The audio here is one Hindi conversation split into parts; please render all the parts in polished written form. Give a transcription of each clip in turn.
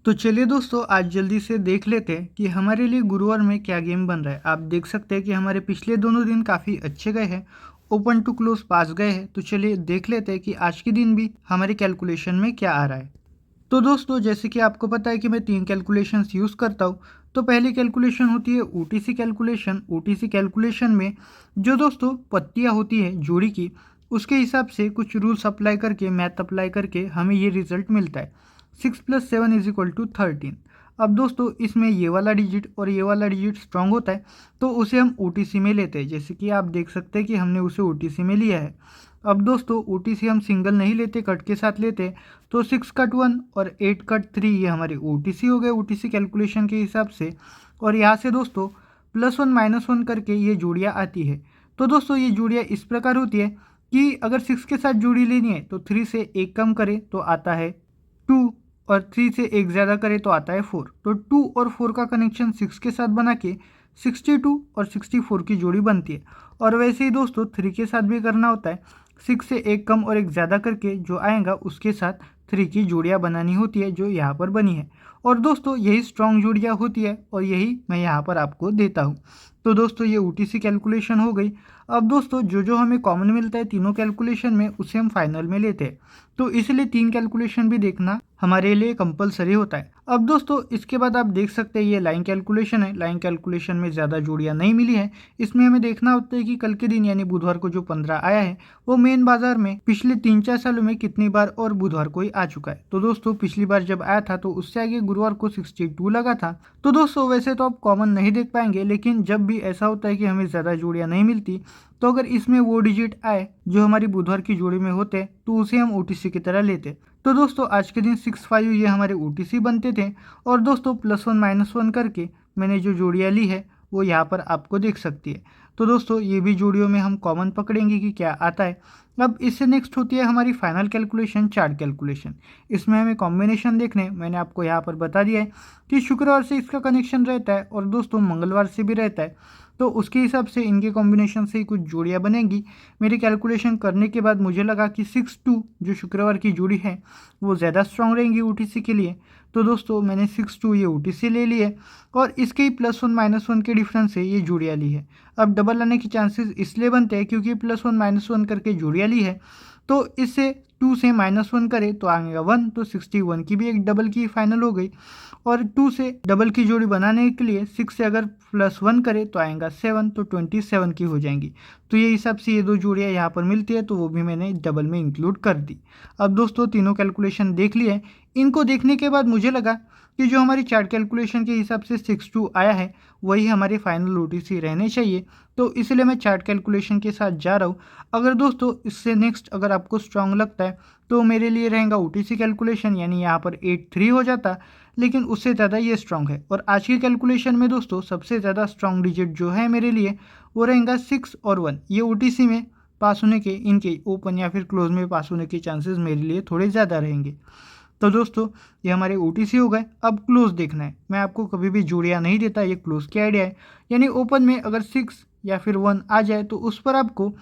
तो चलिए दोस्तों, आज जल्दी से देख लेते हैं कि हमारे लिए गुरुवार में क्या गेम बन रहा है। आप देख सकते हैं कि हमारे पिछले दोनों दिन काफ़ी अच्छे गए हैं, ओपन टू क्लोज पास गए हैं। तो चलिए देख लेते हैं कि आज के दिन भी हमारे कैलकुलेशन में क्या आ रहा है। तो दोस्तों, जैसे कि आपको पता है कि मैं 3 कैलकुलेशंस यूज़ करता हूँ। तो पहली कैलकुलेशन होती है ओटीसी कैलकुलेशन। ओटीसी कैलकुलेशन में जो दोस्तों पत्तियाँ होती है जोड़ी की, उसके हिसाब से कुछ रूल्स अप्लाई करके, मैथ अप्लाई करके हमें ये रिजल्ट मिलता है। 6+7 = 13। अब दोस्तों, इसमें ये वाला डिजिट और ये वाला डिजिट स्ट्रांग होता है, तो उसे हम ओटीसी में लेते हैं। जैसे कि आप देख सकते हैं कि हमने उसे ओटीसी में लिया है। अब दोस्तों, ओटीसी हम सिंगल नहीं लेते, कट के साथ लेते हैं। तो 6 कट 1 और 8 कट 3 ये हमारे ओटीसी हो गए ओटीसी कैलकुलेशन के हिसाब से। और यहाँ से दोस्तों +1 -1 करके ये जोड़ियाँ आती है। तो दोस्तों, ये जोड़ियाँ इस प्रकार होती है कि अगर 6 के साथ जोड़ी लेनी है तो 3 से 1 कम करें तो आता है 2, और 3 से 1 ज़्यादा करें तो आता है 4। तो 2 और 4 का कनेक्शन 6 के साथ बना के 62 और 64 की जोड़ी बनती है। और वैसे ही दोस्तों 3 के साथ भी करना होता है। 6 से 1 कम और 1 ज़्यादा करके जो आएगा उसके साथ 3 की जोड़ियाँ बनानी होती है, जो यहाँ पर बनी है। और दोस्तों, यही स्ट्रॉन्ग जोड़ियाँ होती है और यही मैं यहाँ पर आपको देता हूँ। तो दोस्तों, ये ओटीसी कैलकुलेशन हो गई। अब दोस्तों, जो जो हमें कॉमन मिलता है तीनों कैलकुलेशन में, उसे हम फाइनल में लेते हैं। तो इसलिए 3 कैलकुलेशन भी देखना हमारे लिए कंपलसरी होता है। अब दोस्तों, इसके बाद आप देख सकते हैं ये लाइन कैलकुलेशन है। लाइन कैलकुलेशन में ज़्यादा जोड़ियाँ नहीं मिली है। इसमें हमें देखना होता है कि कल के दिन यानी बुधवार को जो 15 आया है, वो मेन बाजार में पिछले 3-4 सालों में कितनी बार और बुधवार को ही आ चुका है। तो दोस्तों, पिछली बार जब आया था तो उससे आगे गुरुवार को 62 लगा था। तो दोस्तों, वैसे तो आप कॉमन नहीं देख पाएंगे, लेकिन जब भी ऐसा होता है कि हमें ज़्यादा जोड़ियाँ नहीं मिलती, तो अगर इसमें वो डिजिट आए जो हमारी बुधवार की जोड़ी में होते, तो उसे हम ओटीसी की तरह लेते। तो दोस्तों, आज के दिन 6-5 ये हमारे ओटीसी बनते थे। और दोस्तों, +1 -1 करके मैंने जो जोड़ियाँ ली है वो यहाँ पर आपको दिख सकती है। तो दोस्तों, ये भी जोड़ियों में हम कॉमन पकड़ेंगे कि क्या आता है। अब इससे नेक्स्ट होती है हमारी फाइनल कैलकुलेशन, चार्ट कैलकुलेशन। इसमें हमें कॉम्बिनेशन देखने, मैंने आपको यहाँ पर बता दिया है कि शुक्रवार से इसका कनेक्शन रहता है और दोस्तों मंगलवार से भी रहता है। तो उसके हिसाब से इनके कॉम्बिनेशन से ही कुछ जोड़ियाँ बनेंगी। मेरी कैलकुलेशन करने के बाद मुझे लगा कि 6-2 जो शुक्रवार की जोड़ी है वो ज़्यादा स्ट्रांग रहेंगी ओटीसी के लिए। तो दोस्तों, मैंने 6-2 ये ओटीसी ले ली है और इसके ही +1 -1 के डिफरेंस से ये जोड़ियाँ ली है। अब डबल आने के चांसेस इसलिए बनते हैं क्योंकि +1 -1 करके जोड़ियाँ ली है, तो इससे 2 से -1 करें तो आएगा 1। तो 61 की भी एक डबल की फाइनल हो गई। और 2 से डबल की जोड़ी बनाने के लिए 6 से अगर +1 करें तो आएगा 7, तो 27 की हो जाएंगी। तो ये हिसाब से ये दो जोड़ियाँ यहाँ पर मिलती है, तो वो भी मैंने डबल में इंक्लूड कर दी। अब दोस्तों, तीनों कैलकुलेशन देख लिए। इनको देखने के बाद मुझे लगा कि जो हमारी चार्ट कैलकुलेशन के हिसाब से 6-2 आया है वही हमारे फाइनल ओटीसी रहने चाहिए। तो इसलिए मैं चार्ट कैलकुलेशन के साथ जा रहा हूँ। अगर दोस्तों इससे नेक्स्ट अगर आपको स्ट्रांग लगता है तो मेरे लिए रहेगा ओटीसी कैलकुलेशन, यानी यहाँ पर 8-3 हो जाता, लेकिन उससे ज़्यादा ये स्ट्रांग है। और आज की कैलकुलेशन में दोस्तों सबसे ज़्यादा स्ट्रांग डिजिट जो है मेरे लिए वो रहेगा 6 और 1। ये ओटीसी में पास होने के, इनके ओपन या फिर क्लोज में पास होने के चांसेस मेरे लिए थोड़े ज़्यादा रहेंगे। तो दोस्तों, ये हमारे ओटीसी हो गए। अब क्लोज देखना है। मैं आपको कभी भी जोड़ियाँ नहीं देता, ये क्लोज की आइडिया है। यानी ओपन में अगर 6 या फिर 1 आ जाए तो उस पर आपको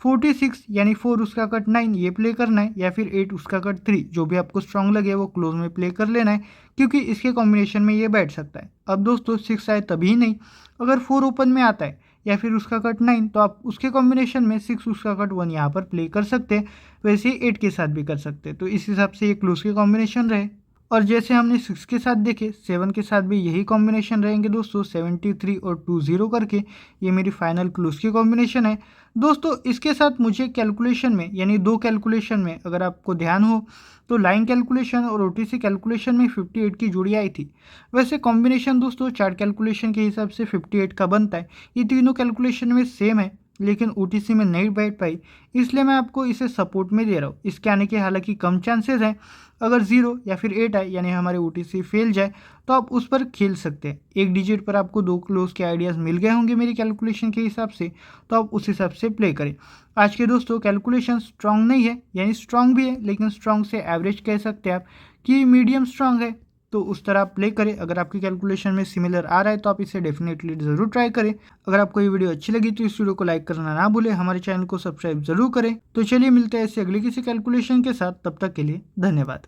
46 यानी 4 उसका कट 9 ये प्ले करना है, या फिर 8 उसका कट 3, जो भी आपको स्ट्रांग लगे वो क्लोज में प्ले कर लेना है, क्योंकि इसके कॉम्बिनेशन में ये बैठ सकता है। अब दोस्तों, 6 आए तभी नहीं, अगर 4 ओपन में आता है या फिर उसका कट 9, तो आप उसके कॉम्बिनेशन में 6 उसका कट 1 यहाँ पर प्ले कर सकते हैं। वैसे ही 8 के साथ भी कर सकते हैं। तो इस हिसाब से ये क्लोज के कॉम्बिनेशन रहे। और जैसे हमने 6 के साथ देखे, 7 के साथ भी यही कॉम्बिनेशन रहेंगे दोस्तों, 73 और 20 करके। ये मेरी फाइनल क्लोज की कॉम्बिनेशन है दोस्तों। इसके साथ मुझे कैलकुलेशन में, यानी दो कैलकुलेशन में अगर आपको ध्यान हो तो लाइन कैलकुलेशन और ओटीसी कैलकुलेशन में 58 की जोड़ी आई थी। वैसे कॉम्बिनेशन दोस्तों चार्ट कैलकुलेशन के हिसाब से 58 का बनता है। ये तीनों कैलकुलेशन में सेम है, लेकिन ओटीसी में नहीं बैठ पाई, इसलिए मैं आपको इसे सपोर्ट में दे रहा हूँ। इसके आने के हालांकि कम चांसेस हैं। अगर 0 या फिर 8 आए यानी हमारे ओटीसी फेल जाए तो आप उस पर खेल सकते हैं। एक डिजिट पर आपको दो क्लोज के आइडियाज़ मिल गए होंगे मेरी कैलकुलेशन के हिसाब से, तो आप उस हिसाब से प्ले करें। आज के दोस्तों कैलकुलेशन स्ट्रांग नहीं है, यानी स्ट्रांग भी है लेकिन स्ट्रांग से एवरेज कह सकते हैं आप कि मीडियम स्ट्रांग है। तो उस तरह आप प्ले करें। अगर आपकी कैलकुलेशन में सिमिलर आ रहा है तो आप इसे डेफिनेटली ज़रूर ट्राई करें। अगर आपको ये वीडियो अच्छी लगी तो इस वीडियो को लाइक करना ना भूलें, हमारे चैनल को सब्सक्राइब जरूर करें। तो चलिए मिलते हैं ऐसे अगले किसी कैलकुलेशन के साथ, तब तक के लिए धन्यवाद।